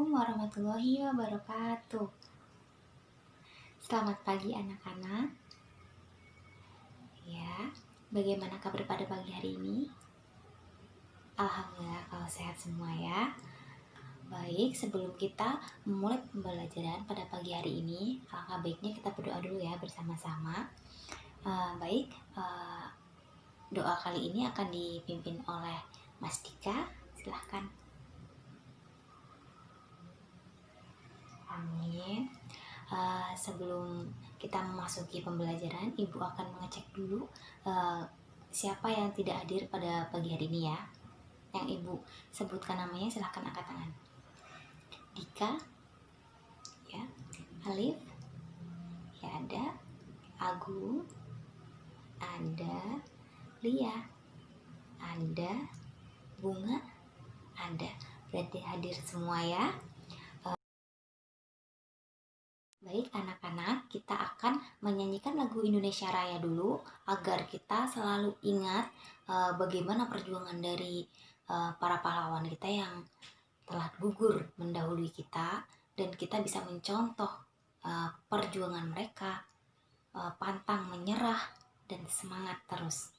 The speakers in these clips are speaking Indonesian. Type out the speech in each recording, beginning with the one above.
Assalamualaikum warahmatullahi wabarakatuh. Selamat pagi anak-anak. Ya, bagaimana kabar pada pagi hari ini? Alhamdulillah kalau sehat semua ya. Baik, sebelum kita memulai pembelajaran pada pagi hari ini, alangkah baiknya kita berdoa dulu ya bersama-sama. Doa kali ini akan dipimpin oleh Mas Dika. Silahkan. Amin. Sebelum kita memasuki pembelajaran, Ibu akan mengecek dulu siapa yang tidak hadir pada pagi hari ini ya. Yang Ibu sebutkan namanya silahkan angkat tangan. Dika, ya, Alif, ya ada, Agung, ada, Lia, ada, Bunga, ada. Berarti hadir semua ya. Baik anak-anak, kita akan menyanyikan lagu Indonesia Raya dulu agar kita selalu ingat bagaimana perjuangan dari para pahlawan kita yang telah gugur mendahului kita, dan kita bisa mencontoh perjuangan mereka, pantang menyerah dan semangat terus.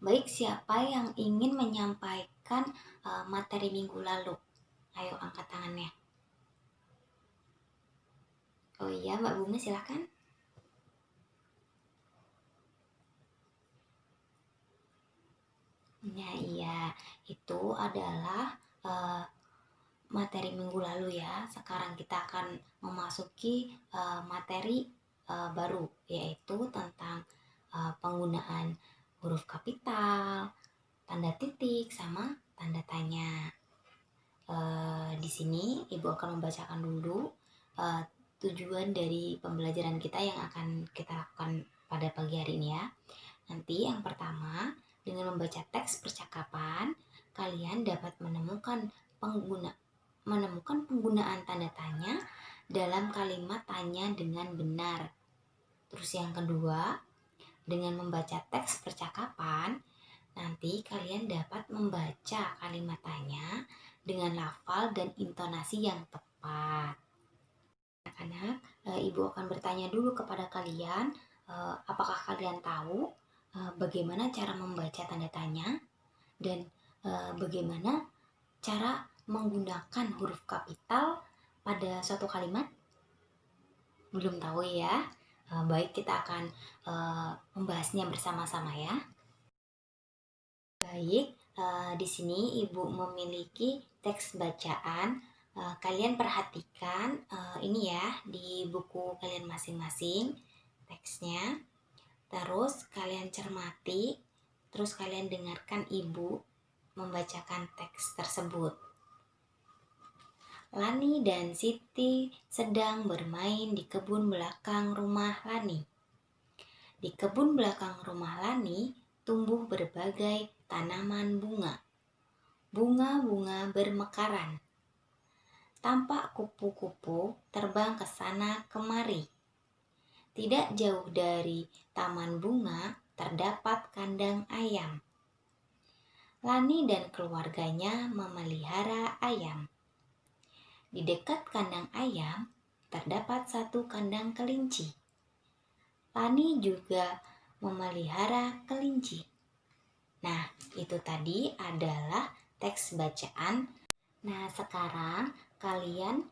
Baik, siapa yang ingin menyampaikan materi minggu lalu? Ayo angkat tangannya. Oh iya, Mbak Bunga silahkan. Nah iya, itu adalah materi minggu lalu ya. Sekarang kita akan memasuki materi baru, yaitu tentang penggunaan huruf kapital, tanda titik, sama tanda tanya. Di sini Ibu akan membacakan dulu tujuan dari pembelajaran kita yang akan kita lakukan pada pagi hari ini ya. Nanti yang pertama, dengan membaca teks percakapan, kalian dapat menemukan penggunaan tanda tanya dalam kalimat tanya dengan benar. Terus yang kedua, dengan membaca teks percakapan, nanti kalian dapat membaca kalimat tanya dengan lafal dan intonasi yang tepat. Anak-anak, Ibu akan bertanya dulu kepada kalian, apakah kalian tahu bagaimana cara membaca tanda tanya dan bagaimana cara menggunakan huruf kapital pada suatu kalimat? Belum tahu ya? Baik, kita akan membahasnya bersama-sama ya. Baik, di sini Ibu memiliki teks bacaan. Kalian perhatikan ini ya di buku kalian masing-masing teksnya. Terus kalian cermati, terus kalian dengarkan Ibu membacakan teks tersebut. Lani dan Siti sedang bermain di kebun belakang rumah Lani. Di kebun belakang rumah Lani tumbuh berbagai tanaman bunga. Bunga-bunga bermekaran. tampak kupu-kupu terbang ke sana kemari. Tidak jauh dari taman bunga terdapat kandang ayam. Lani dan keluarganya memelihara ayam. Di dekat kandang ayam terdapat satu kandang kelinci. Lani juga memelihara kelinci. Nah, itu tadi adalah teks bacaan. Nah, sekarang kalian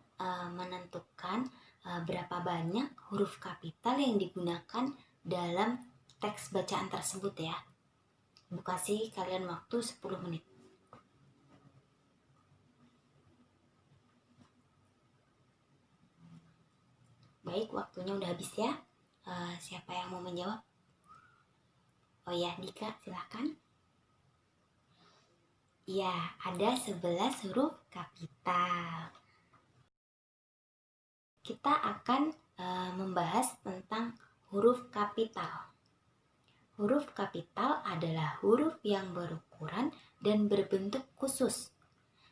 menentukan berapa banyak huruf kapital yang digunakan dalam teks bacaan tersebut ya. Ibu kasih kalian waktu 10 menit. Baik, waktunya udah habis ya. Siapa yang mau menjawab? Oh ya, Dika, silahkan. Ya, ada 11 huruf kapital. Kita akan membahas tentang huruf kapital. Huruf kapital adalah huruf yang berukuran dan berbentuk khusus,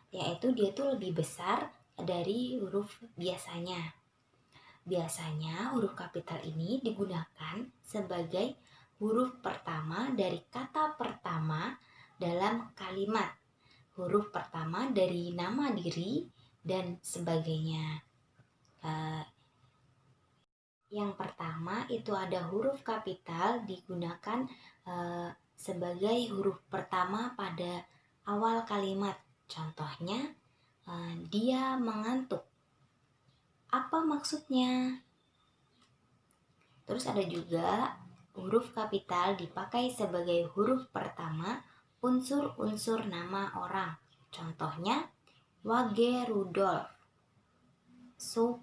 yaitu dia tuh lebih besar dari huruf biasanya. Biasanya huruf kapital ini digunakan sebagai huruf pertama dari kata pertama dalam kalimat, huruf pertama dari nama diri, dan sebagainya. Yang pertama itu ada huruf kapital digunakan sebagai huruf pertama pada awal kalimat. Contohnya, dia mengantuk. Apa maksudnya? Terus ada juga huruf kapital dipakai sebagai huruf pertama unsur-unsur nama orang. Contohnya, Wage Rudolf, Supratman.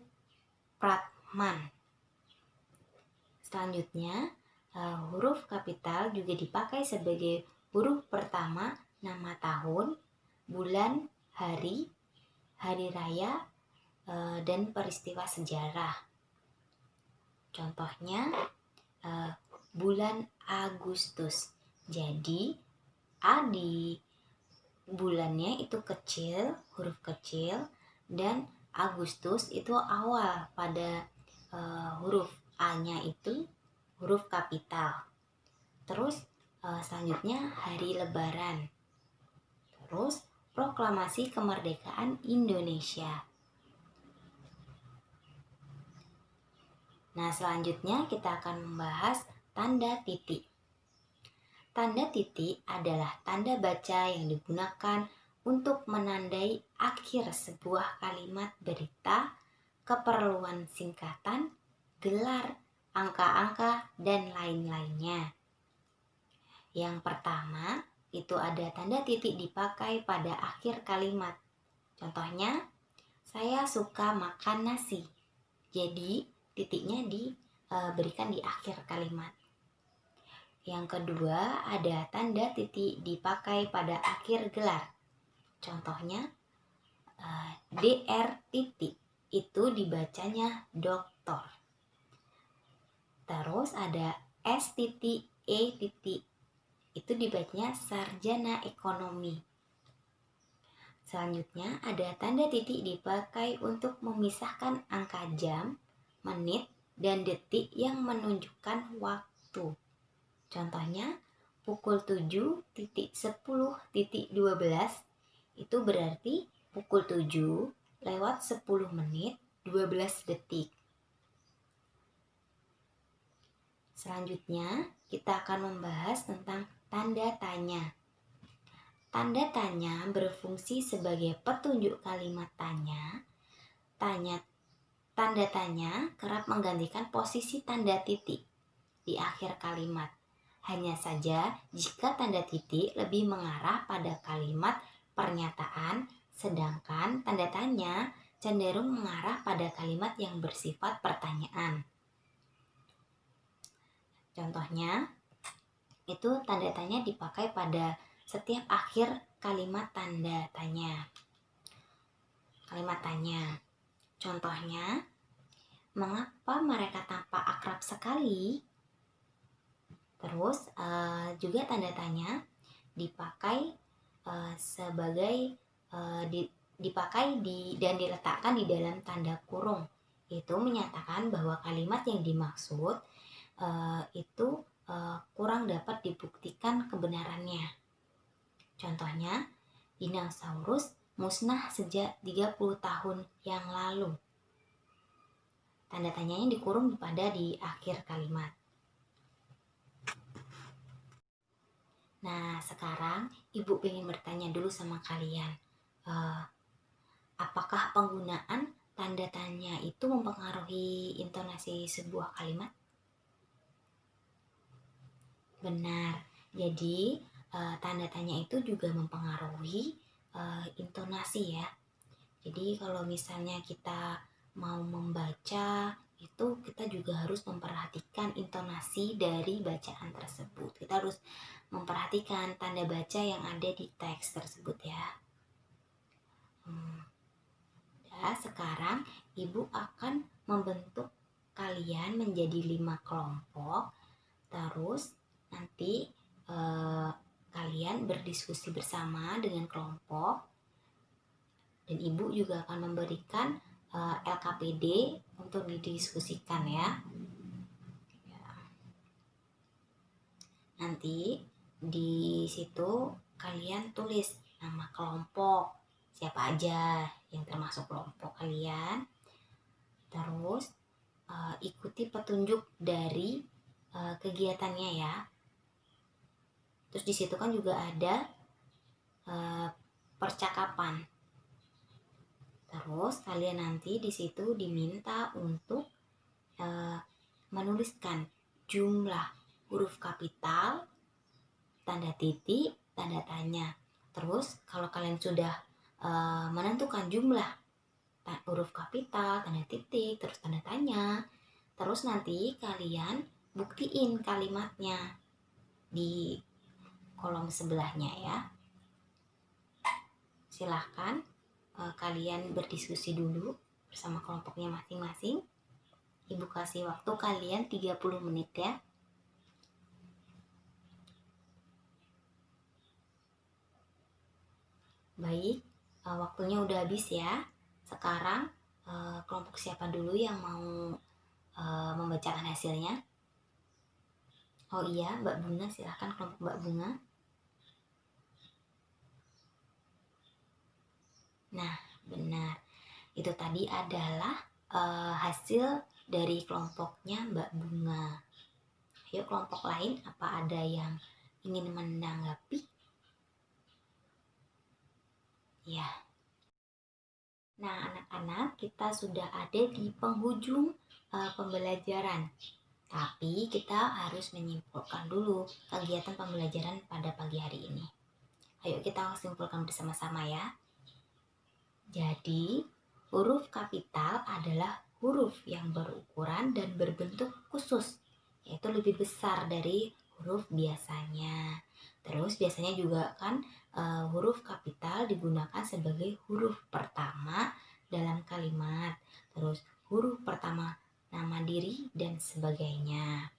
Selanjutnya, huruf kapital juga dipakai sebagai huruf pertama nama tahun, bulan, hari, hari raya, dan peristiwa sejarah. Contohnya, bulan Agustus. Jadi, A di bulannya itu kecil, huruf kecil, dan Agustus itu awal pada huruf A-nya itu huruf kapital. Terus selanjutnya hari Lebaran. Terus proklamasi kemerdekaan Indonesia. Nah, selanjutnya kita akan membahas tanda titik. Tanda titik adalah tanda baca yang digunakan untuk menandai akhir sebuah kalimat berita, keperluan singkatan, gelar, angka-angka, dan lain-lainnya. Yang pertama, itu ada tanda titik dipakai pada akhir kalimat. Contohnya, saya suka makan nasi. Jadi, titiknya diberikan di akhir kalimat. Yang kedua, ada tanda titik dipakai pada akhir gelar. Contohnya, DR titik. Itu dibacanya doktor. Terus ada S titik E titik, itu dibacanya sarjana ekonomi. Selanjutnya ada tanda titik dipakai untuk memisahkan angka jam, menit, dan detik yang menunjukkan waktu. Contohnya pukul 7.10.12 itu berarti pukul 7:10 menit 12 detik. Selanjutnya, kita akan membahas tentang tanda tanya. Tanda tanya berfungsi sebagai petunjuk kalimat tanya. Tanda tanya kerap menggantikan posisi tanda titik di akhir kalimat. Hanya saja jika tanda titik lebih mengarah pada kalimat pernyataan, sedangkan tanda tanya cenderung mengarah pada kalimat yang bersifat pertanyaan. Contohnya, itu tanda tanya dipakai pada setiap akhir kalimat tanda tanya. Kalimat tanya. Contohnya, mengapa mereka tampak akrab sekali? Terus juga tanda tanya dipakai sebagai dipakai dan diletakkan di dalam tanda kurung. Itu menyatakan bahwa kalimat yang dimaksud itu kurang dapat dibuktikan kebenarannya. Contohnya, dinosaurus musnah sejak 30 tahun yang lalu. Tanda tanyanya dikurung pada di akhir kalimat. Nah, sekarang Ibu ingin bertanya dulu sama kalian. Apakah penggunaan tanda tanya itu mempengaruhi intonasi sebuah kalimat? Benar. Jadi, tanda tanya itu juga mempengaruhi intonasi ya. Jadi, kalau misalnya kita mau membaca, itu kita juga harus memperhatikan intonasi dari bacaan tersebut. Kita harus memperhatikan tanda baca yang ada di teks tersebut ya. Sekarang Ibu akan membentuk kalian menjadi 5 kelompok. Terus nanti kalian berdiskusi bersama dengan kelompok. Dan Ibu juga akan memberikan LKPD untuk didiskusikan ya. Nanti di situ kalian tulis nama kelompok, siapa aja yang termasuk kelompok kalian. Terus ikuti petunjuk dari kegiatannya ya. Terus di situ kan juga ada percakapan. Terus kalian nanti di situ diminta untuk menuliskan jumlah huruf kapital, tanda titik, tanda tanya. Terus kalau kalian sudah menentukan jumlah huruf kapital, tanda titik, terus tanda tanya, terus nanti kalian buktiin kalimatnya di kolom sebelahnya ya. Silahkan kalian berdiskusi dulu bersama kelompoknya masing-masing. Ibu kasih waktu kalian 30 menit ya. Baik, waktunya udah habis ya. Sekarang kelompok siapa dulu yang mau membacakan hasilnya? Oh iya, Mbak Bunga, silahkan kelompok Mbak Bunga. Nah, benar. Itu tadi adalah hasil dari kelompoknya Mbak Bunga. Ayo kelompok lain, apa ada yang ingin menanggapi? Ya. Nah, anak-anak, kita sudah ada di penghujung pembelajaran. Tapi kita harus menyimpulkan dulu kegiatan pembelajaran pada pagi hari ini. Ayo kita simpulkan bersama-sama ya. Jadi, huruf kapital adalah huruf yang berukuran dan berbentuk khusus, yaitu lebih besar dari huruf biasanya. Terus biasanya juga kan huruf kapital digunakan sebagai huruf pertama dalam kalimat. Terus huruf pertama nama diri dan sebagainya.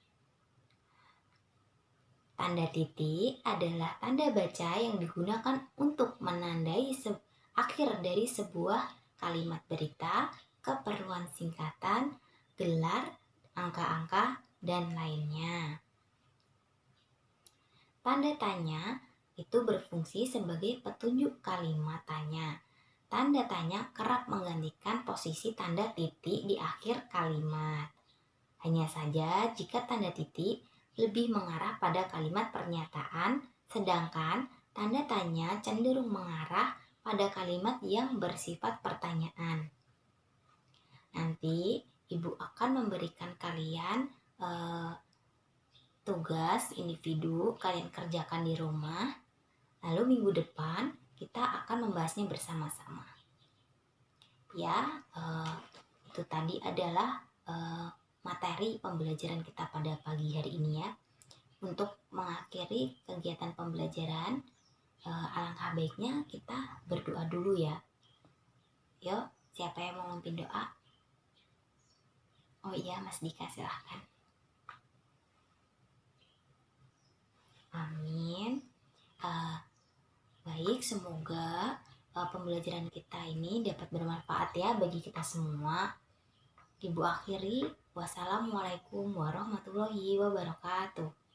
Tanda titik adalah tanda baca yang digunakan untuk menandai akhir dari sebuah kalimat berita, keperluan singkatan, gelar, angka-angka, dan lainnya. Tanda tanya itu berfungsi sebagai petunjuk kalimat tanya. Tanda tanya kerap menggantikan posisi tanda titik di akhir kalimat. Hanya saja jika tanda titik lebih mengarah pada kalimat pernyataan, sedangkan tanda tanya cenderung mengarah pada kalimat yang bersifat pertanyaan. Nanti Ibu akan memberikan kalian tugas individu, kalian kerjakan di rumah. Lalu minggu depan kita akan membahasnya bersama-sama. Ya, itu tadi adalah materi pembelajaran kita pada pagi hari ini ya. Untuk mengakhiri kegiatan pembelajaran, alangkah baiknya kita berdoa dulu ya. Yuk, siapa yang mau memimpin doa? Oh iya, Mas Dika, silahkan. Amin. Baik, semoga pembelajaran kita ini dapat bermanfaat ya bagi kita semua. Ibu akhiri, wassalamualaikum warahmatullahi wabarakatuh.